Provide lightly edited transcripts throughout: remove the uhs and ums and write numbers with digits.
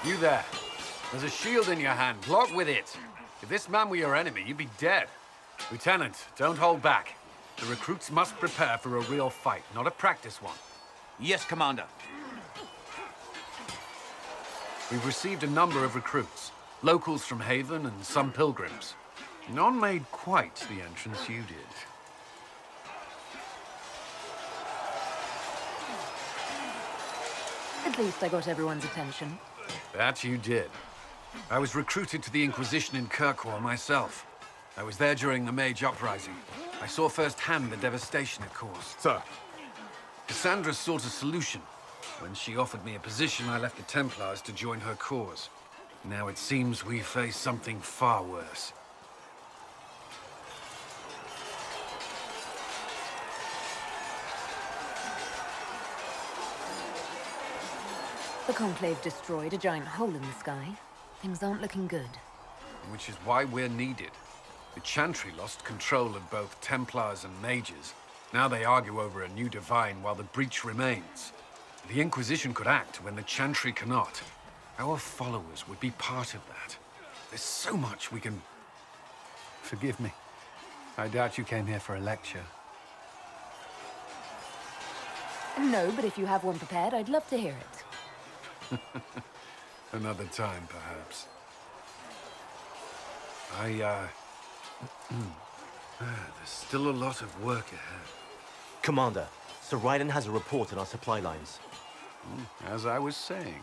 You there. There's a shield in your hand. Block with it. If this man were your enemy, you'd be dead. Lieutenant, don't hold back. The recruits must prepare for a real fight, not a practice one. Yes, Commander. We've received a number of recruits. Locals from Haven and some pilgrims. None made quite the entrance you did. At least I got everyone's attention. That you did. I was recruited to the Inquisition in Kirkwall myself. I was there during the Mage Uprising. I saw firsthand the devastation it caused. Sir. Cassandra sought a solution. When she offered me a position, I left the Templars to join her cause. Now it seems we face something far worse. The Conclave destroyed a giant hole in the sky. Things aren't looking good. Which is why we're needed. The Chantry lost control of both Templars and Mages. Now they argue over a new divine while the breach remains. The Inquisition could act when the Chantry cannot. Our followers would be part of that. There's so much we can... Forgive me. I doubt you came here for a lecture. No, but if you have one prepared, I'd love to hear it. Another time, perhaps. There's still a lot of work ahead. Commander, Sir Raiden has a report on our supply lines. As I was saying.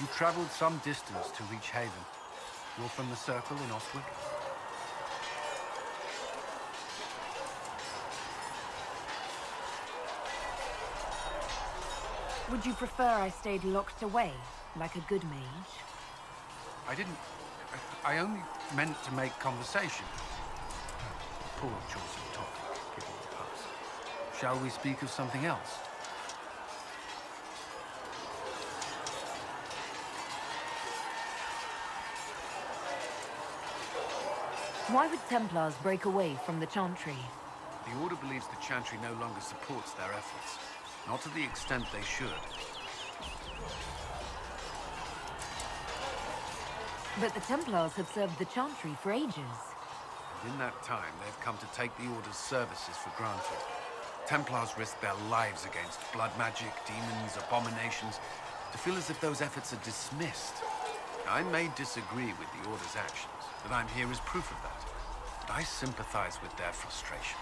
You traveled some distance to reach Haven. You're from the Circle in Ostwick? Would you prefer I stayed locked away, like a good mage? I didn't... I only meant to make conversation. Poor choice of topic, given the past. Shall we speak of something else? Why would Templars break away from the Chantry? The Order believes the Chantry no longer supports their efforts. Not to the extent they should. But the Templars have served the Chantry for ages. And in that time, they've come to take the Order's services for granted. Templars risk their lives against blood magic, demons, abominations, to feel as if those efforts are dismissed. I may disagree with the Order's actions, but I'm here as proof of that. I sympathize with their frustrations.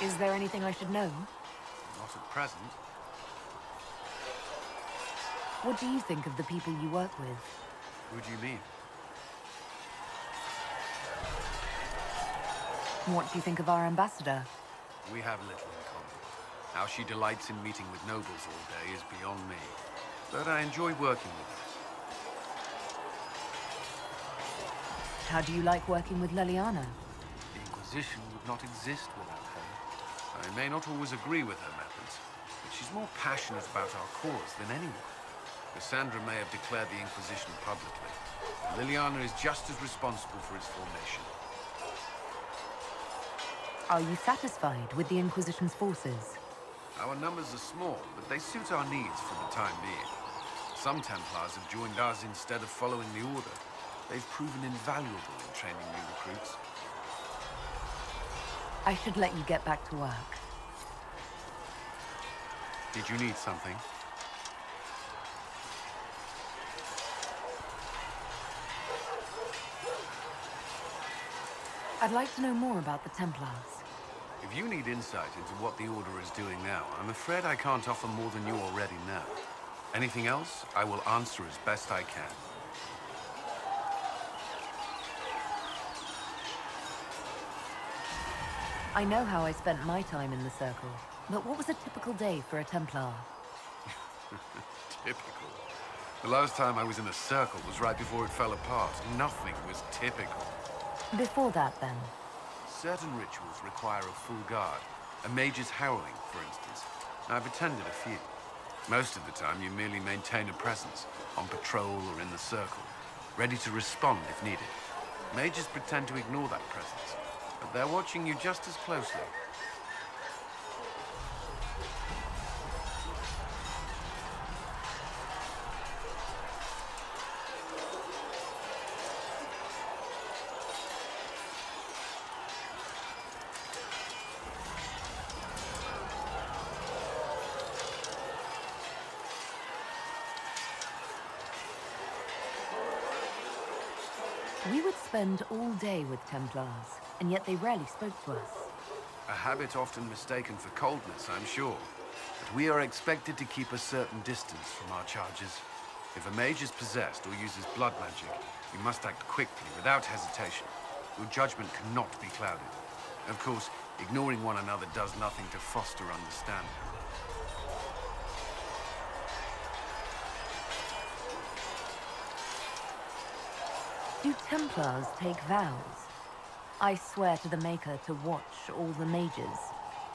Is there anything I should know? Not at present. What do you think of the people you work with? Who do you mean? What do you think of our ambassador? We have little in common. How she delights in meeting with nobles all day is beyond me. But I enjoy working with her. How do you like working with Leliana? The Inquisition would not exist without her. I may not always agree with her methods, but she's more passionate about our cause than anyone. Cassandra may have declared the Inquisition publicly. Leliana is just as responsible for its formation. Are you satisfied with the Inquisition's forces? Our numbers are small, but they suit our needs for the time being. Some Templars have joined us instead of following the Order. They've proven invaluable in training new recruits. I should let you get back to work. Did you need something? I'd like to know more about the Templars. If you need insight into what the Order is doing now, I'm afraid I can't offer more than you already know. Anything else, I will answer as best I can. I know how I spent my time in the Circle, but what was a typical day for a Templar? Typical. The last time I was in a Circle was right before it fell apart. Nothing was typical. Before that, then? Certain rituals require a full guard. A mage's harrowing, for instance. I've attended a few. Most of the time, you merely maintain a presence, on patrol or in the circle, ready to respond if needed. Mages pretend to ignore that presence, but they're watching you just as closely. We would spend all day with Templars, and yet they rarely spoke to us. A habit often mistaken for coldness, I'm sure. But we are expected to keep a certain distance from our charges. If a mage is possessed or uses blood magic, you must act quickly, without hesitation. Your judgment cannot be clouded. Of course, ignoring one another does nothing to foster understanding. Do Templars take vows? I swear to the Maker to watch all the mages.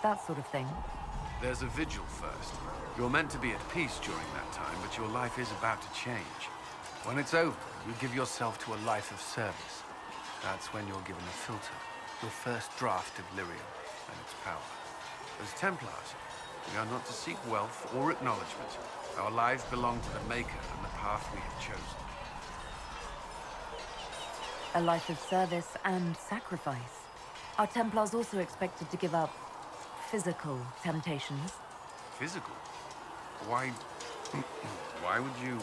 That sort of thing. There's a vigil first. You're meant to be at peace during that time, but your life is about to change. When it's over, you give yourself to a life of service. That's when you're given a filter, your first draft of Lyrium and its power. As Templars, we are not to seek wealth or acknowledgement. Our lives belong to the Maker and the path we have chosen. A life of service and sacrifice. Are Templars also expected to give up physical temptations? Physical? Why... why would you...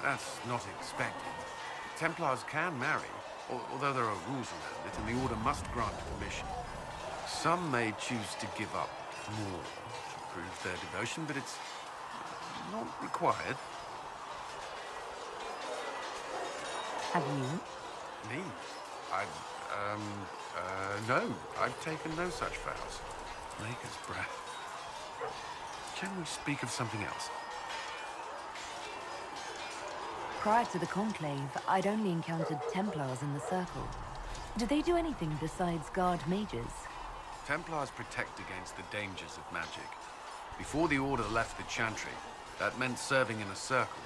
That's not expected. Templars can marry, although there are rules around it, and the Order must grant permission. Some may choose to give up more to prove their devotion, but it's not required. Have you? Me? No. I've taken no such vows. Maker's breath. Can we speak of something else? Prior to the Conclave, I'd only encountered Templars in the Circle. Do they do anything besides guard mages? Templars protect against the dangers of magic. Before the Order left the Chantry, that meant serving in a circle.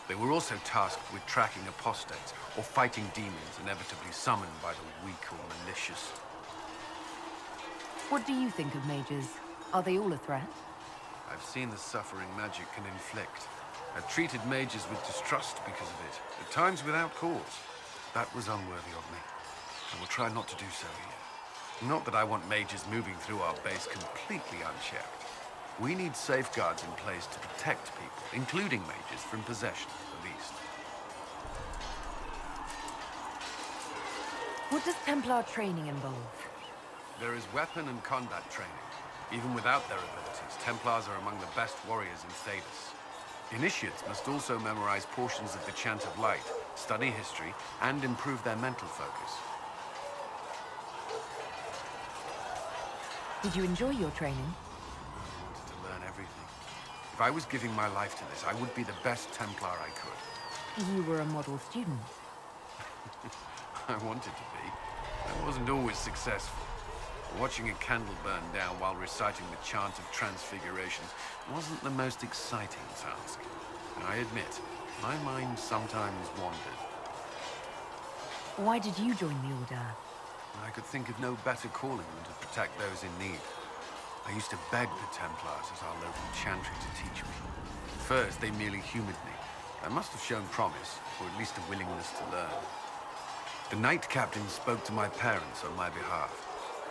They were also tasked with tracking apostates, or fighting demons inevitably summoned by the weak or malicious. What do you think of mages? Are they all a threat? I've seen the suffering magic can inflict. I've treated mages with distrust because of it, at times without cause. That was unworthy of me. I will try not to do so here. Not that I want mages moving through our base completely unchecked. We need safeguards in place to protect people, including mages, from possession, at least. What does Templar training involve? There is weapon and combat training. Even without their abilities, Templars are among the best warriors in Thedas. Initiates must also memorize portions of the Chant of Light, study history, and improve their mental focus. Did you enjoy your training? I wanted to learn everything. If I was giving my life to this, I would be the best Templar I could. You were a model student. I wanted to be. I wasn't always successful. Watching a candle burn down while reciting the Chant of Transfigurations wasn't the most exciting task. I admit, my mind sometimes wandered. Why did you join the Order? I could think of no better calling than to protect those in need. I used to beg the Templars at our local chantry to teach me. At first, they merely humored me. I must have shown promise, or at least a willingness to learn. The Knight Captain spoke to my parents on my behalf.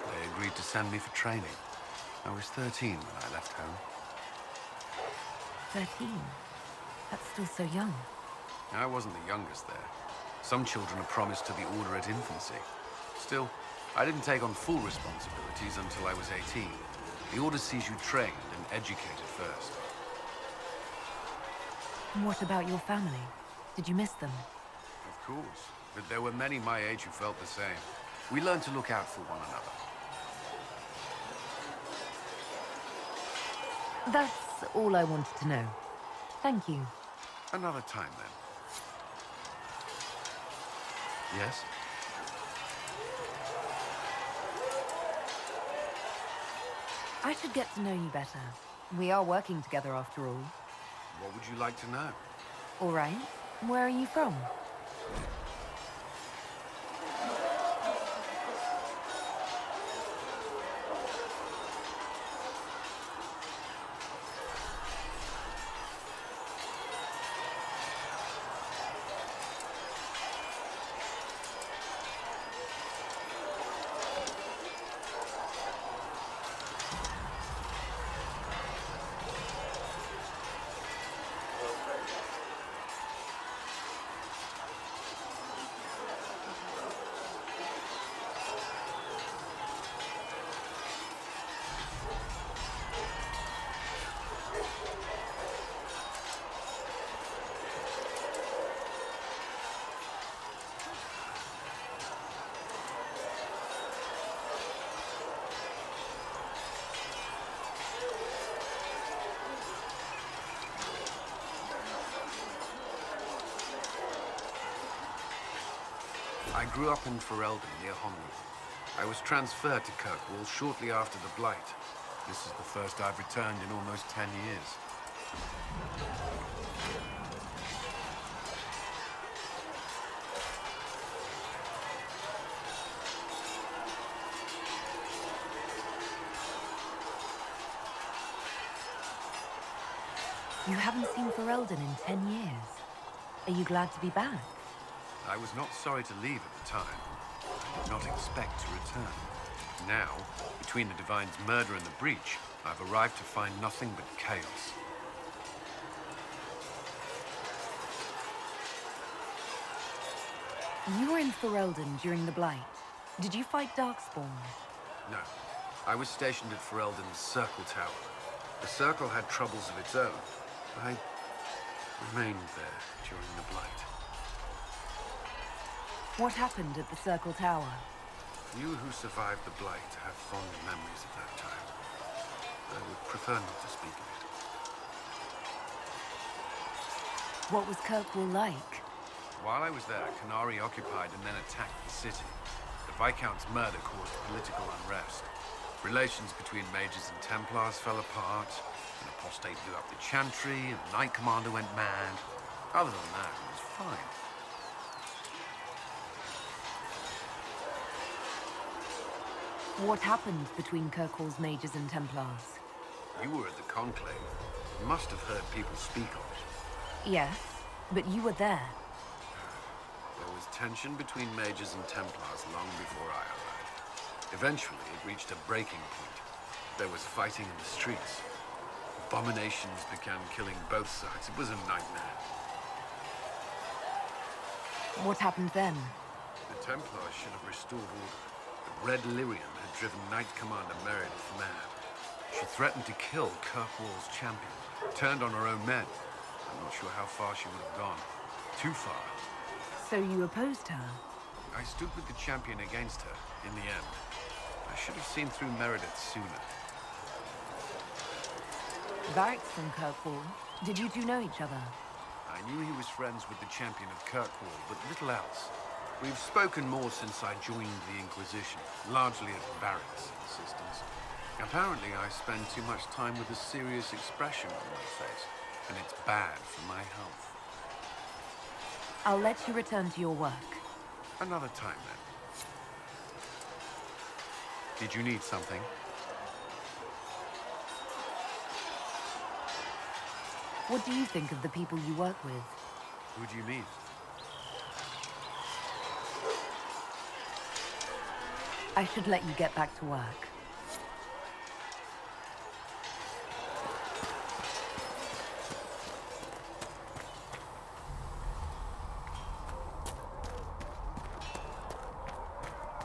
They agreed to send me for training. I was 13 when I left home. 13? That's still so young. I wasn't the youngest there. Some children are promised to the Order at infancy. Still, I didn't take on full responsibilities until I was 18. The Order sees you trained and educated first. What about your family? Did you miss them? Of course, but there were many my age who felt the same. We learned to look out for one another. That's all I wanted to know. Thank you. Another time, then. Yes? I should get to know you better. We are working together after all. What would you like to know? All right. Where are you from? I grew up in Ferelden, near Honwood. I was transferred to Kirkwall shortly after the Blight. This is the first I've returned in almost 10 years. You haven't seen Ferelden in 10 years. Are you glad to be back? I was not sorry to leave at the time. I did not expect to return. Now, between the Divine's murder and the breach, I've arrived to find nothing but chaos. You were in Ferelden during the Blight. Did you fight Darkspawn? No. I was stationed at Ferelden's Circle Tower. The Circle had troubles of its own. I remained there during the Blight. What happened at the Circle Tower? You who survived the Blight have fond memories of that time. I would prefer not to speak of it. What was Kirkwall like? While I was there, Canary occupied and then attacked the city. The Viscount's murder caused political unrest. Relations between mages and Templars fell apart. An apostate blew up the Chantry, and the Knight Commander went mad. Other than that, it was fine. What happened between Kirkwall's mages and Templars? You were at the Conclave. You must have heard people speak of it. Yes, but you were there. There was tension between mages and Templars long before I arrived. Eventually, it reached a breaking point. There was fighting in the streets. Abominations began killing both sides. It was a nightmare. What happened then? The Templars should have restored order. But Red Lyrium had driven Knight Commander Meredith mad. She threatened to kill Kirkwall's champion, turned on her own men. I'm not sure how far she would have gone. Too far. So you opposed her? I stood with the champion against her, in the end. I should have seen through Meredith sooner. Varric's from Kirkwall. Did you two know each other? I knew he was friends with the champion of Kirkwall, but little else. We've spoken more since I joined the Inquisition, largely at Varric's insistence. Apparently, I spend too much time with a serious expression on my face, and it's bad for my health. I'll let you return to your work. Another time, then. Did you need something? What do you think of the people you work with? Who do you mean? I should let you get back to work.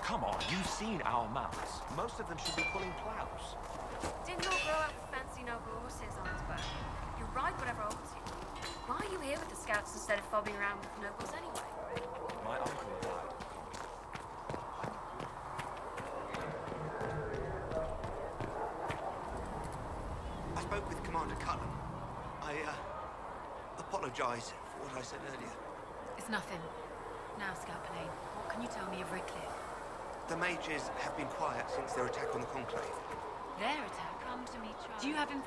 Come on, you've seen our mounts. Most of them should be pulling plows. Didn't all grow up with fancy noble horses on its back. You ride whatever holds you. Why are you here with the scouts instead of fobbing around with nobles anyway? My uncle died. I spoke with Commander Cullen. I apologize for what I said earlier. It's nothing. Now, Scout Lane, what can you tell me of Redcliffe? The mages have been quiet since their attack on the Conclave. Their attack? Come to me, child. Do you have information?